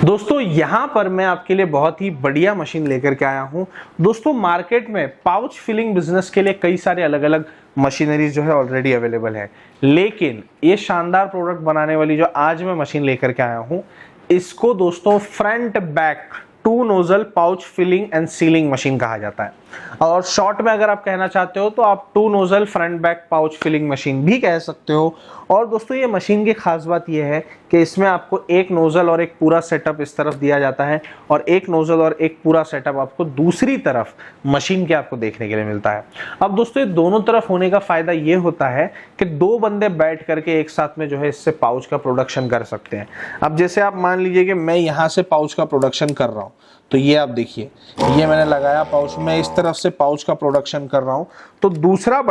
दोस्तों यहाँ पर मैं आपके लिए बहुत ही बढ़िया मशीन लेकर के आया हूँ। दोस्तों मार्केट में पाउच फिलिंग बिजनेस के लिए कई सारे अलग अलग मशीनरीज जो है ऑलरेडी अवेलेबल है, लेकिन ये शानदार प्रोडक्ट बनाने वाली जो आज मैं मशीन लेकर के आया हूँ, इसको दोस्तों front back two nozzle pouch filling and sealing machine कहा जाता है। और शॉर्ट में अगर आप कहना चाहते हो तो आप two nozzle front back pouch filling machine भी कह सकते हो। और दोस्तों ये मशीन की खास बात यह है कि इसमें आपको एक नोजल और एक पूरा सेटअप इस तरफ दिया जाता है और एक नोजल और एक पूरा सेटअप आपको दूसरी तरफ मशीन के आपको देखने के लिए मिलता है। अब दोस्तों ये दोनों तरफ होने का फायदा ये होता है कि दो बंदे बैठ करके एक साथ में जो है इससे पाउच का प्रोडक्शन कर सकते हैं। अब जैसे आप मान लीजिए कि मैं यहाँ से पाउच का प्रोडक्शन कर रहा हूँ, तो ये आप देखिए, ये मैंने लगाया पाउच में, इस तरफ से पाउच का प्रोडक्शन कर रहा हूं, तो दूसरा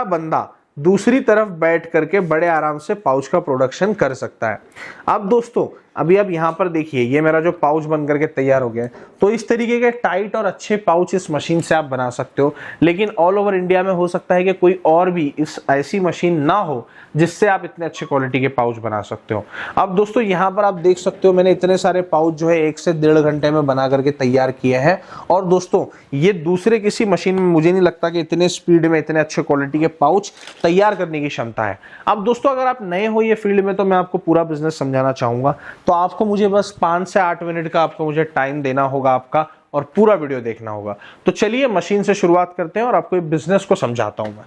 बंदा दूसरी तरफ बैठ करके बड़े आराम से पाउच का प्रोडक्शन कर सकता है। अब दोस्तों अभी आप यहाँ पर देखिए, ये मेरा जो पाउच बन करके तैयार हो गया है, तो इस तरीके के टाइट और अच्छे पाउच इस मशीन से आप बना सकते हो। लेकिन ऑल ओवर इंडिया में हो सकता है कि कोई और भी इस ऐसी मशीन ना हो जिससे आप इतने अच्छे क्वालिटी के पाउच बना सकते हो। अब दोस्तों यहाँ पर आप देख सकते हो, मैंने इतने सारे पाउच जो है 1 से 1.5 घंटे में बना करके तैयार किए हैं। और दोस्तों ये दूसरे किसी मशीन में मुझे नहीं लगता कि इतने स्पीड में इतने अच्छे क्वालिटी के पाउच तैयार करने की क्षमता है। अब दोस्तों अगर आप नए हो ये फील्ड में तो मैं आपको पूरा बिजनेस समझाना चाहूंगा, तो आपको मुझे बस 5 से 8 मिनट का आपको मुझे टाइम देना होगा आपका, और पूरा वीडियो देखना होगा। तो चलिए मशीन से शुरुआत करते हैं और आपको बिजनेस को समझाता हूं मैं।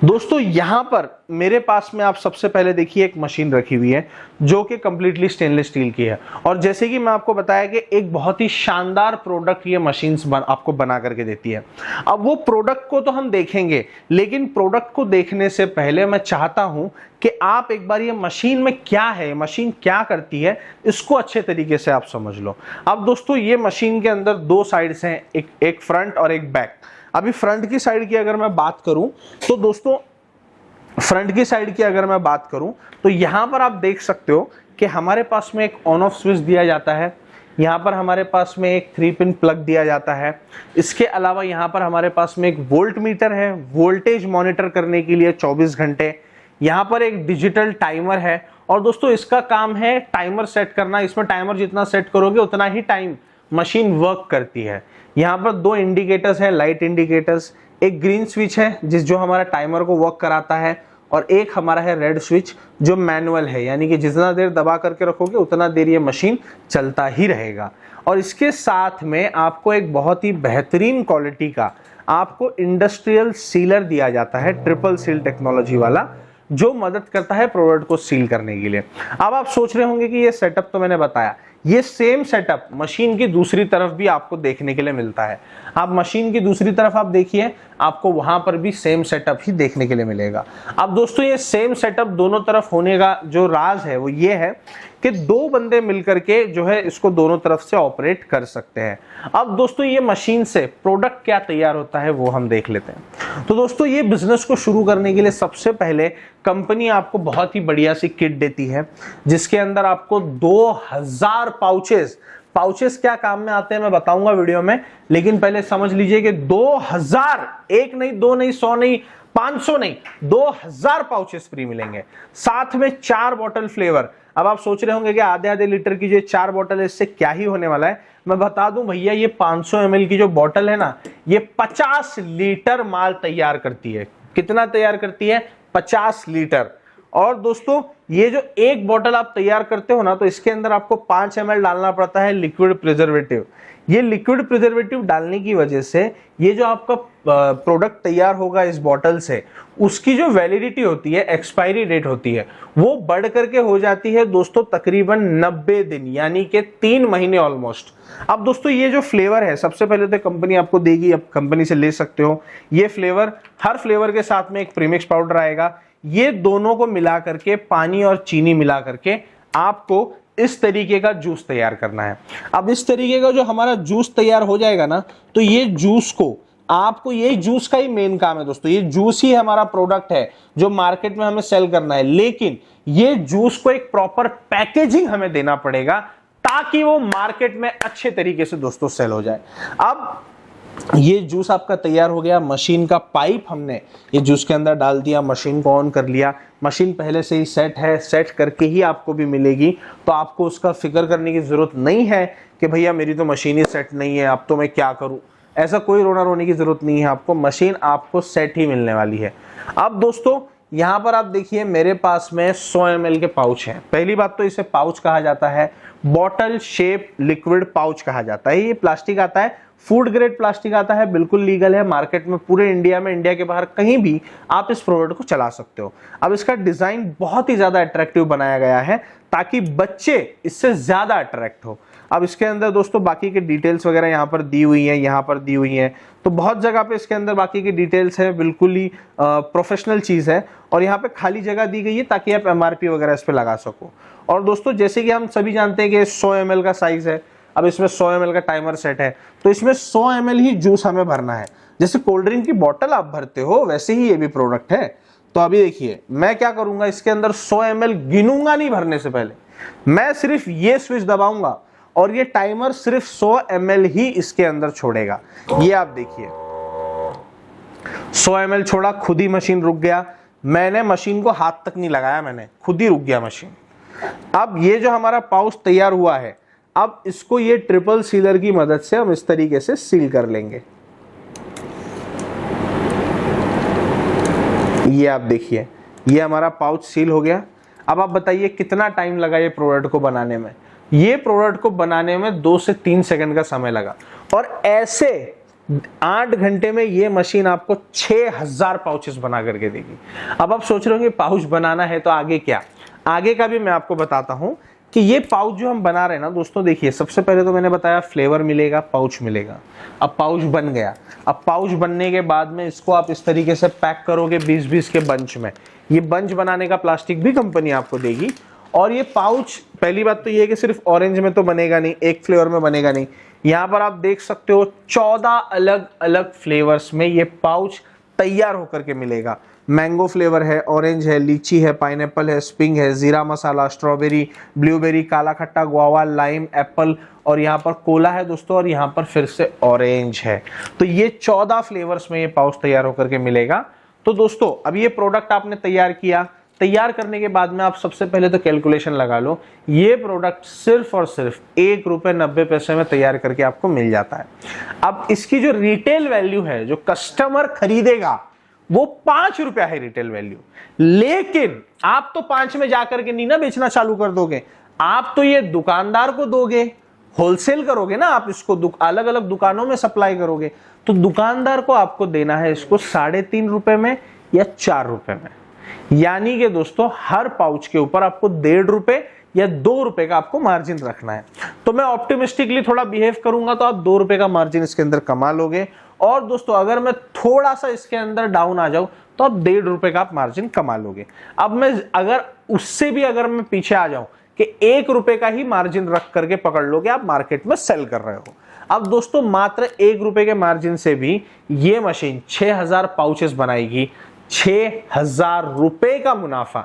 दोस्तों यहां पर मेरे पास में आप सबसे पहले देखिए एक मशीन रखी हुई है जो कि कंप्लीटली स्टेनलेस स्टील की है। और जैसे कि मैं आपको बताया कि एक बहुत ही शानदार प्रोडक्ट ये मशीन आपको बना करके देती है। अब वो प्रोडक्ट को तो हम देखेंगे, लेकिन प्रोडक्ट को देखने से पहले मैं चाहता हूं कि आप एक बार ये मशीन में क्या है, मशीन क्या करती है, इसको अच्छे तरीके से आप समझ लो। अब दोस्तों ये मशीन के अंदर 2 साइड्स हैं, एक फ्रंट और एक बैक। अभी फ्रंट की साइड की अगर मैं बात करूं तो दोस्तों फ्रंट की साइड की अगर मैं बात करूं तो यहां पर आप देख सकते हो कि हमारे पास में एक ऑन ऑफ स्विच दिया जाता है। यहां पर हमारे पास में एक 3 पिन प्लग दिया जाता है। इसके अलावा यहां पर हमारे पास में एक वोल्ट मीटर है, वोल्टेज मॉनिटर करने के लिए 24 घंटे। यहां पर एक डिजिटल टाइमर है और दोस्तों इसका काम है टाइमर सेट करना। इसमें टाइमर जितना सेट करोगे उतना ही टाइम मशीन वर्क करती है। यहाँ पर 2 इंडिकेटर्स हैं, लाइट इंडिकेटर्स। एक ग्रीन स्विच है जो हमारा टाइमर को वर्क कराता है, और एक हमारा है रेड स्विच जो मैनुअल है, यानी कि जितना देर दबा करके रखोगे उतना देर ये मशीन चलता ही रहेगा। और इसके साथ में आपको एक बहुत ही बेहतरीन क्वालिटी का आपको इंडस्ट्रियल सीलर दिया जाता है, ट्रिपल सील टेक्नोलॉजी वाला, जो मदद करता है प्रोडक्ट को सील करने के लिए। अब आप सोच रहे होंगे कि ये सेटअप तो मैंने बताया, ये सेम सेटअप मशीन की दूसरी तरफ भी आपको देखने के लिए मिलता है। आप मशीन की दूसरी तरफ आप देखिए, आपको वहां पर भी सेम सेटअप ही देखने के लिए मिलेगा। अब दोस्तों ये सेम सेटअप दोनों तरफ होने का जो राज है वो ये है कि 2 बंदे मिलकर के जो है इसको दोनों तरफ से ऑपरेट कर सकते हैं। अब दोस्तों ये मशीन से प्रोडक्ट क्या तैयार होता है वो हम देख लेते हैं। तो दोस्तों ये बिजनेस को शुरू करने के लिए सबसे पहले कंपनी आपको बहुत ही बढ़िया सी किट देती है, जिसके अंदर आपको 2000 पाउचेस क्या काम में आते हैं मैं बताऊंगा वीडियो में, लेकिन पहले समझ लीजिए कि 2000, 1 नहीं 2 नहीं 100 नहीं 500 नहीं, 2000 पाउचेस फ्री मिलेंगे। साथ में 4 बॉटल फ्लेवर। अब आप सोच रहे होंगे कि आधे लीटर की जो 4 बॉटल है इससे क्या ही होने वाला है। मैं बता दूं भैया, ये 500 ml की जो बॉटल है ना, ये 50 लीटर माल तैयार करती है। कितना तैयार करती है? 50 लीटर। और दोस्तों ये जो एक बॉटल आप तैयार करते हो ना, तो इसके अंदर आपको 5 ml डालना पड़ता है लिक्विड प्रिजर्वेटिव। ये लिक्विड प्रिजर्वेटिव डालने की वजह से ये जो आपका प्रोडक्ट तैयार होगा इस बॉटल से, उसकी जो वैलिडिटी होती है, एक्सपायरी डेट होती है, वो बढ़ करके हो जाती है दोस्तों तकरीबन 90 दिन, यानी कि 3 महीने ऑलमोस्ट। अब दोस्तों ये जो फ्लेवर है, सबसे पहले तो कंपनी आपको देगी, अब कंपनी से ले सकते हो ये फ्लेवर। हर फ्लेवर के साथ में एक प्रीमिक्स पाउडर आएगा। ये दोनों को मिला करके, पानी और चीनी मिला करके आपको इस तरीके का जूस तैयार करना है। अब इस तरीके का जो हमारा जूस तैयार हो जाएगा ना, तो ये जूस को आपको, ये जूस का ही मेन काम है दोस्तों, ये जूस ही हमारा प्रोडक्ट है जो मार्केट में हमें सेल करना है। लेकिन ये जूस को एक प्रॉपर पैकेजिंग हमें देना पड़ेगा ताकि वो मार्केट में अच्छे तरीके से दोस्तों सेल हो जाए। अब ये जूस आपका तैयार हो गया। मशीन का पाइप हमने ये जूस के अंदर डाल दिया, मशीन को ऑन कर लिया। मशीन पहले से ही सेट है, सेट करके ही आपको भी मिलेगी, तो आपको उसका फिक्र करने की जरूरत नहीं है कि भैया मेरी तो मशीन ही सेट नहीं है, अब तो मैं क्या करूं। ऐसा कोई रोना रोने की जरूरत नहीं है आपको, मशीन आपको सेट ही मिलने वाली है। अब दोस्तों यहां पर आप देखिए मेरे पास में 100 ml के पाउच हैं। पहली बात तो इसे पाउच कहा जाता है, बॉटल शेप लिक्विड पाउच कहा जाता है। ये प्लास्टिक आता है, फूड ग्रेड प्लास्टिक आता है, बिल्कुल लीगल है मार्केट में, पूरे इंडिया में, इंडिया के बाहर कहीं भी आप इस प्रोडक्ट को चला सकते हो। अब इसका डिजाइन बहुत ही ज्यादा अट्रैक्टिव बनाया गया है ताकि बच्चे इससे ज्यादा अट्रैक्ट हो। अब इसके अंदर दोस्तों बाकी के डिटेल्स वगैरह यहाँ पर दी हुई है, यहाँ पर दी हुई है, तो बहुत जगह पे इसके अंदर बाकी की डिटेल्स है, बिल्कुल ही प्रोफेशनल चीज है। और यहाँ पे खाली जगह दी गई है ताकि आप एमआरपी वगैरह इस पे लगा सको। और दोस्तों जैसे कि हम सभी जानते हैं कि 100 ml का साइज है, अब इसमें 100 ml का टाइमर सेट है, तो इसमें 100 ml ही जूस हमें भरना है। जैसे कोल्ड ड्रिंक की बोतल आप भरते हो वैसे ही ये भी प्रोडक्ट है। तो अभी देखिए मैं क्या करूंगा, इसके अंदर 100 ml गिनूंगा नहीं भरने से पहले, मैं सिर्फ ये स्विच दबाऊंगा और ये टाइमर सिर्फ 100 ml ही इसके अंदर छोड़ेगा। ये आप देखिए 100 ml छोड़ा, खुद ही मशीन रुक गया। मैंने मशीन को हाथ तक नहीं लगाया, मैंने खुद ही रुक गया मशीन। अब ये जो हमारा पाउच तैयार हुआ है, अब इसको ये ट्रिपल सीलर की मदद से हम इस तरीके से सील कर लेंगे। ये आप देखिए ये हमारा पाउच सील हो गया। अब आप बताइए कितना टाइम लगा ये प्रोडक्ट को बनाने में। ये प्रोडक्ट को बनाने में 2 से 3 सेकंड का समय लगा, और ऐसे 8 घंटे में ये मशीन आपको 6000 पाउचेस बना करके देगी। अब आप सोच रहे होंगे पाउच बनाना है तो आगे क्या, आगे का भी मैं आपको बताता हूं कि ये पाउच जो हम बना रहे हैं ना दोस्तों, देखिए सबसे पहले तो मैंने बताया फ्लेवर मिलेगा, पाउच मिलेगा। अब पाउच बन गया, अब पाउच बनने के बाद में इसको आप इस तरीके से पैक करोगे 20-20 के बंच में। ये बंच बनाने का प्लास्टिक भी कंपनी आपको देगी। और ये पाउच, पहली बात तो ये है कि सिर्फ ऑरेंज में तो बनेगा नहीं, एक फ्लेवर में बनेगा नहीं। यहाँ पर आप देख सकते हो 14 अलग अलग फ्लेवर्स में ये पाउच तैयार होकर के मिलेगा। मैंगो फ्लेवर है, ऑरेंज है, लीची है, पाइनएप्पल है, स्प्रिंग है, जीरा मसाला, स्ट्रॉबेरी, ब्लूबेरी, काला खट्टा, गुआवा, लाइम, एप्पल, और यहाँ पर कोला है दोस्तों, और यहाँ पर फिर से ऑरेंज है। तो ये 14 फ्लेवर्स में ये पाउच तैयार होकर के मिलेगा। तो दोस्तों अब ये प्रोडक्ट आपने तैयार किया, तैयार करने के बाद में आप सबसे पहले तो कैलकुलेशन लगा लो, ये प्रोडक्ट सिर्फ और सिर्फ ₹1.90 में तैयार करके आपको मिल जाता है। अब इसकी जो रिटेल वैल्यू है, जो कस्टमर खरीदेगा, वो ₹5 है रिटेल वैल्यू। लेकिन आप तो 5 में जाकर के नहीं ना बेचना चालू कर दोगे, आप तो ये दुकानदार को दोगे, होलसेल करोगे ना आप इसको, अलग अलग दुकानों में सप्लाई करोगे, तो दुकानदार को आपको देना है इसको ₹3.5 में या ₹4 में। यानी कि दोस्तों हर पाउच के ऊपर आपको ₹1.5 या ₹2 का आपको मार्जिन रखना है। तो मैं ऑप्टिमिस्टिकली थोड़ा बिहेव करूंगा तो आप ₹2 का मार्जिन इसके अंदर कमा लोगे। और दोस्तों अगर मैं थोड़ा सा इसके अंदर डाउन आ जाऊं तो आप ₹1.5 का आप मार्जिन कमा लोगे। अब मैं अगर उससे भी अगर मैं पीछे आ जाऊं कि ₹1 का ही मार्जिन रख करके पकड़ लोगे, आप मार्केट में सेल कर रहे हो। अब दोस्तों मात्र ₹1 के मार्जिन से भी ये मशीन 6000 पाउचेस बनाएगी। ₹6000 का मुनाफा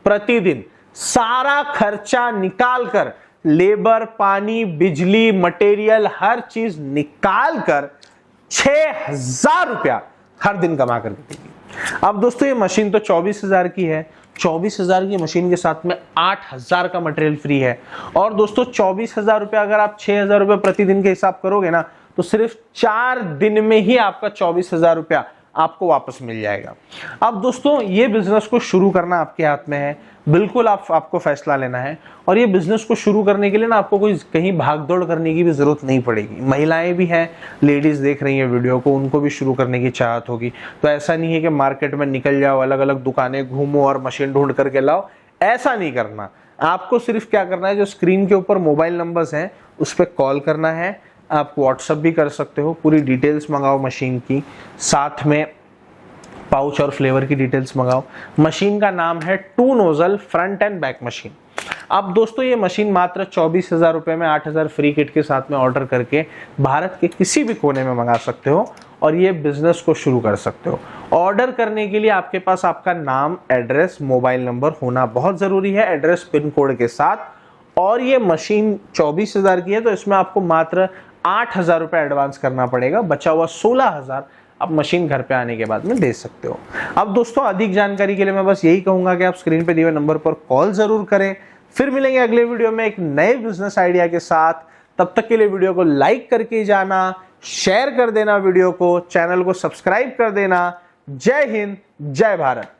प्रतिदिन, सारा खर्चा निकाल कर, लेबर, पानी, बिजली, मटेरियल, हर चीज निकाल कर ₹6000 हर दिन कमा कर देगी। अब दोस्तों ये मशीन तो 24,000 की है, 24,000 की मशीन के साथ में 8,000 का मटेरियल फ्री है। और दोस्तों ₹24,000 अगर आप ₹6,000 प्रतिदिन के हिसाब करोगे ना, तो सिर्फ 4 दिन में ही आपका ₹24,000 आपको वापस मिल जाएगा। अब दोस्तों ये बिजनेस को शुरू करना आपके हाथ में है, बिल्कुल आपको फैसला लेना है। और ये बिजनेस को शुरू करने के लिए ना आपको कोई कहीं भागदौड़ करने की भी जरूरत नहीं पड़ेगी। महिलाएं भी हैं, लेडीज देख रही हैं वीडियो को, उनको भी शुरू करने की चाहत होगी। तो ऐसा नहीं है कि मार्केट में निकल जाओ, अलग अलग दुकानें घूमो और मशीन ढूंढ करके लाओ, ऐसा नहीं करना। आपको सिर्फ क्या करना है, जो स्क्रीन के ऊपर मोबाइल नंबर्स हैं उस पर कॉल करना है। आप व्हाट्सएप भी कर सकते हो, पूरी डिटेल्स मंगाओ मशीन की, साथ में पाउच और फ्लेवर की डिटेल्स मंगाओ। मशीन का नाम है 2 nozzle front end back machine. अब दोस्तों ये मशीन मात्र ₹24,000 में 8,000 फ्री किट के साथ में ऑर्डर करके भारत के किसी भी कोने में मंगा सकते हो और ये बिजनेस को शुरू कर सकते हो। ऑर्डर करने के लिए आपके पास आपका नाम, एड्रेस, मोबाइल नंबर होना बहुत जरूरी है, एड्रेस पिन कोड के साथ। और ये मशीन 24,000 की है, तो इसमें आपको मात्र 8,000 रुपए एडवांस करना पड़ेगा, बचा हुआ 16,000 आप मशीन घर पे आने के बाद में दे सकते हो। अब दोस्तों अधिक जानकारी के लिए मैं बस यही कहूंगा कि आप स्क्रीन पे दिए हुए नंबर पर कॉल जरूर करें। फिर मिलेंगे अगले वीडियो में एक नए बिजनेस आइडिया के साथ। तब तक के लिए वीडियो को लाइक करके जाना, शेयर कर देना वीडियो को, चैनल को सब्सक्राइब कर देना। जय हिंद, जय भारत।